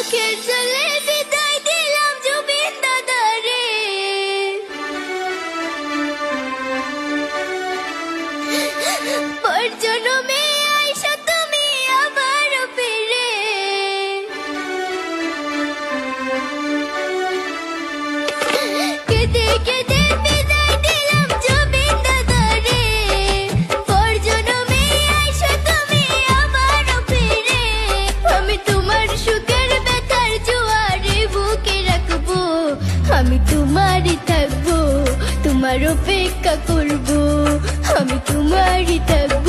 চোখের জলে বিদায় দিলাম জুবিন দাদারে। পর জন্মে আইসা তুমি আবার ফিরে। কেঁদে কেঁদে বিদায় দিলাম জুবিন দাদারে। পর জন্মে আইসা তুমি আবার ফিরে। আমি তোমার সুখের ব্যথার জোয়ারে বুকে রাখবো, আমি তোমারই থাকবো, তোমার অপেক্ষা করবো, আমি তোমারই থাকবো।